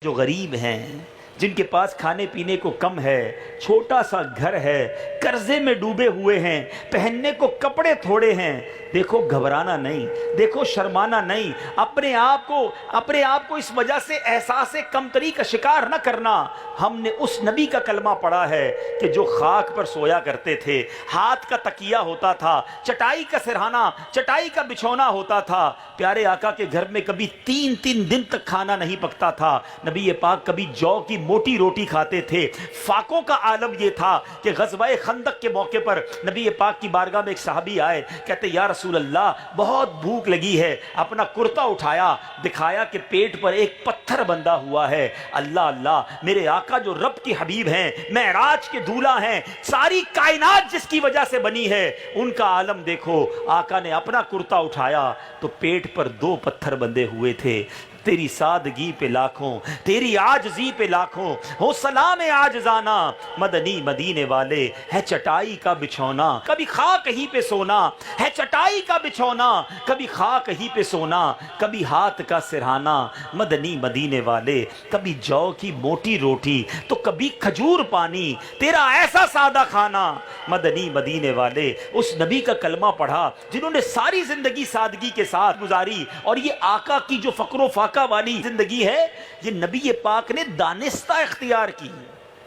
جو غریب ہیں، جن کے پاس کھانے پینے کو کم ہے، چھوٹا سا گھر ہے، قرضے میں ڈوبے ہوئے ہیں، پہننے کو کپڑے تھوڑے ہیں، دیکھو گھبرانا نہیں، دیکھو شرمانا نہیں، اپنے آپ کو اس وجہ سے احساس کمتری کا شکار نہ کرنا۔ ہم نے اس نبی کا کلمہ پڑھا ہے کہ جو خاک پر سویا کرتے تھے، ہاتھ کا تکیہ ہوتا تھا، چٹائی کا سرہانہ، چٹائی کا بچھونا ہوتا تھا۔ پیارے آقا کے گھر میں کبھی 3 دن تک کھانا نہیں پکتا تھا۔ نبی پاک کبھی جو کی موٹی روٹی کھاتے تھے۔ فاقوں کا عالم یہ تھا کہ غزوہ خندق کے موقع پر نبی پاک کی بارگاہ میں ایک صحابی آئے، کہتے یا رسول اللہ بہت بھوک لگی ہے۔ اپنا کرتا اٹھایا، دکھایا کہ پیٹ پر ایک پتھر بندھا ہوا ہے۔ اللہ اللہ، میرے آقا جو رب کے حبیب ہیں، معراج کے دولہا ہیں، ساری کائنات جس کی وجہ سے بنی ہے، ان کا عالم دیکھو۔ آقا نے اپنا کرتا اٹھایا تو پیٹ پر 2 پتھر بندھے ہوئے تھے۔ تیری سادگی پہ لاکھوں، تیری عاجزی پہ لاکھوں، ہو سلام عاجزانہ، مدنی مدینے والے ہے چٹائی کا بچھونا، کبھی خاک ہی پہ سونا ہے چٹائی کا بچھونا، کبھی خاک ہی پہ سونا، کبھی ہاتھ کا سرہانہ، مدنی مدینے والے، کبھی جو کی موٹی روٹی تو کبھی کھجور پانی، تیرا ایسا سادہ کھانا، مدنی مدینے والے۔ اس نبی کا کلمہ پڑھا جنہوں نے ساری زندگی سادگی کے ساتھ گزاری، اور یہ آقا کی جو فقر و فاقہ والی زندگی ہے، یہ نبی پاک نے دانستہ اختیار کی۔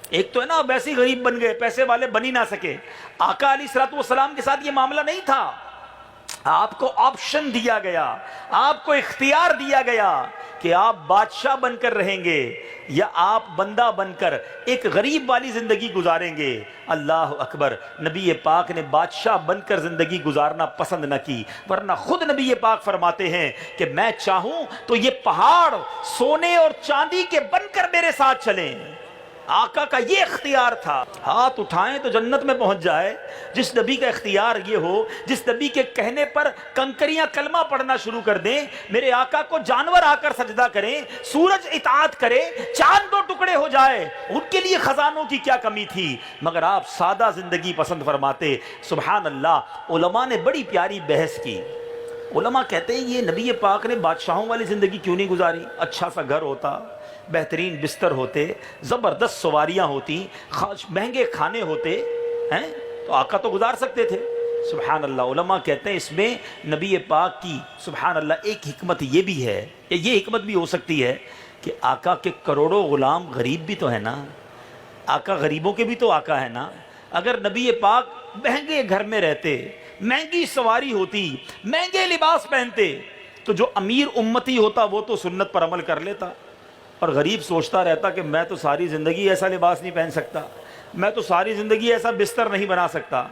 ایک تو ہے نا ویسے غریب بن گئے، پیسے والے بن ہی نہ سکے۔ آقا علیہ الصلوۃ والسلام کے ساتھ یہ معاملہ نہیں تھا۔ آپ کو آپشن دیا گیا، آپ کو اختیار دیا گیا کہ آپ بادشاہ بن کر رہیں گے یا آپ بندہ بن کر ایک غریب والی زندگی گزاریں گے۔ اللہ اکبر، نبی پاک نے بادشاہ بن کر زندگی گزارنا پسند نہ کی، ورنہ خود نبی پاک فرماتے ہیں کہ میں چاہوں تو یہ پہاڑ سونے اور چاندی کے بن کر میرے ساتھ چلیں۔ آقا کا یہ اختیار تھا، ہاتھ اٹھائیں تو جنت میں پہنچ جائے۔ جس نبی کا اختیار یہ ہو، جس نبی کے کہنے پر کنکریاں کلمہ پڑھنا شروع کر دیں، میرے آقا کو جانور آ کر سجدہ کریں، سورج اطاعت کرے، چاند 2 ٹکڑے ہو جائے، ان کے لیے خزانوں کی کیا کمی تھی؟ مگر آپ سادہ زندگی پسند فرماتے۔ سبحان اللہ، علماء نے بڑی پیاری بحث کی۔ علماء کہتے ہیں یہ نبی پاک نے بادشاہوں والی زندگی کیوں نہیں گزاری؟ اچھا سا گھر ہوتا، بہترین بستر ہوتے، زبردست سواریاں ہوتی، مہنگے کھانے ہوتے ہیں تو آقا تو گزار سکتے تھے۔ سبحان اللہ، علماء کہتے ہیں اس میں نبی پاک کی سبحان اللہ ایک حکمت یہ بھی ہے، یا یہ حکمت بھی ہو سکتی ہے کہ آقا کے کروڑوں غلام غریب بھی تو ہے نا، آقا غریبوں کے بھی تو آقا ہے نا۔ اگر نبی پاک مہنگے گھر میں رہتے، مہنگی سواری ہوتی، مہنگے لباس پہنتے، تو جو امیر امتی ہوتا وہ تو سنت پر عمل کر لیتا، اور غریب سوچتا رہتا کہ میں تو ساری زندگی ایسا لباس نہیں پہن سکتا، میں تو ساری زندگی ایسا بستر نہیں بنا سکتا۔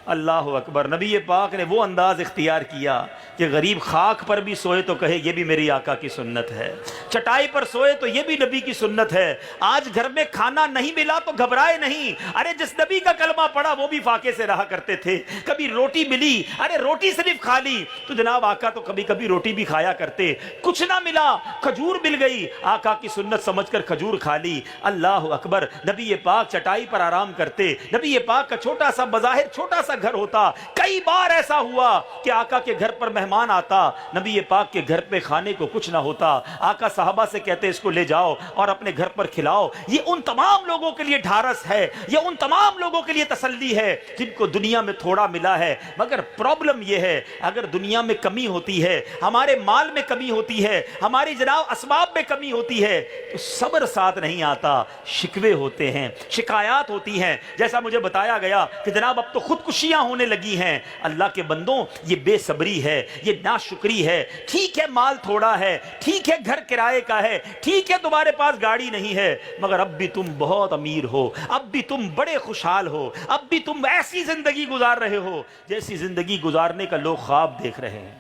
اللہ اکبر، نبی پاک نے وہ انداز اختیار کیا کہ غریب خاک پر بھی سوئے تو کہے یہ بھی میری آقا کی سنت ہے، چٹائی پر سوئے تو یہ بھی نبی کی سنت ہے۔ آج گھر میں کھانا نہیں ملا تو گھبرائے نہیں، ارے جس نبی کا کلمہ پڑھا وہ بھی فاقے سے رہا کرتے تھے۔ کبھی روٹی ملی، ارے روٹی صرف کھا لی تو جناب آقا تو کبھی کبھی روٹی بھی کھایا کرتے۔ کچھ نہ ملا، کھجور مل گئی، آقا کی سنت سمجھ کر کھجور کھا لی۔ اللہ اکبر، نبی پاک چٹائی پر آرام کرتے، نبی پاک کا چھوٹا سا بظاہر چھوٹا سا گھر ہوتا۔ کئی بار ایسا ہوا کہ آقا کے گھر پر مہمان آتا، نبی پاک کے گھر پہ کھانے کو کچھ نہ ہوتا، آقا صحابہ سے کہتے اس کو لے جاؤ اور اپنے گھر پر کھلاؤ۔ یہ ان تمام لوگوں کے لیے ڈھارس ہے، یہ ان تمام لوگوں کے لیے تسلی ہے جن کو دنیا میں تھوڑا ملا ہے۔ مگر پرابلم یہ ہے، اگر دنیا میں کمی ہوتی ہے، ہمارے مال میں کمی ہوتی ہے، ہماری جناب اسباب میں کمی ہوتی ہے، تو صبر ساتھ نہیں آتا، شکوے ہوتے ہیں، شکایات ہوتی ہیں۔ جیسا مجھے بتایا گیا کہ جناب اب تو خودکشیاں ہونے لگی ہیں۔ اللہ کے بندوں، یہ بے صبری ہے، یہ ناشکری ہے۔ ٹھیک ہے مال تھوڑا ہے، ٹھیک ہے گھر کرائے کا ہے، ٹھیک ہے تمہارے پاس گاڑی نہیں ہے، مگر اب بھی تم بہت امیر ہو، اب بھی تم بڑے خوشحال ہو، اب بھی تم ایسی زندگی گزار رہے ہو جیسی زندگی گزارنے کا لوگ خواب دیکھ رہے ہیں۔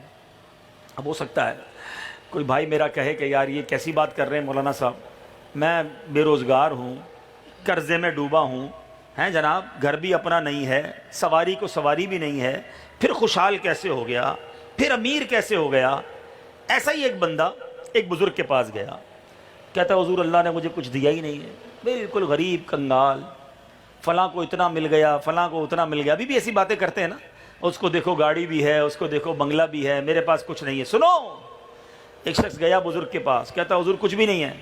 اب ہو سکتا ہے کوئی بھائی میرا کہے کہ یار یہ کیسی بات کر رہے ہیں مولانا صاحب، میں بے روزگار ہوں، قرضے میں ڈوبا ہوں، ہیں جناب، گھر بھی اپنا نہیں ہے، سواری کو سواری بھی نہیں ہے، پھر خوشحال کیسے ہو گیا، پھر امیر کیسے ہو گیا؟ ایسا ہی ایک بندہ ایک بزرگ کے پاس گیا، کہتا ہے حضور اللہ نے مجھے کچھ دیا ہی نہیں ہے، بالکل غریب کنگال، فلاں کو اتنا مل گیا، فلاں کو اتنا مل گیا۔ ابھی بھی ایسی باتیں کرتے ہیں نا، اس کو دیکھو گاڑی بھی ہے، اس کو دیکھو بنگلہ بھی ہے، میرے پاس کچھ نہیں ہے۔ سنو، ایک شخص گیا بزرگ کے پاس، کہتا ہے حضور کچھ بھی نہیں ہے۔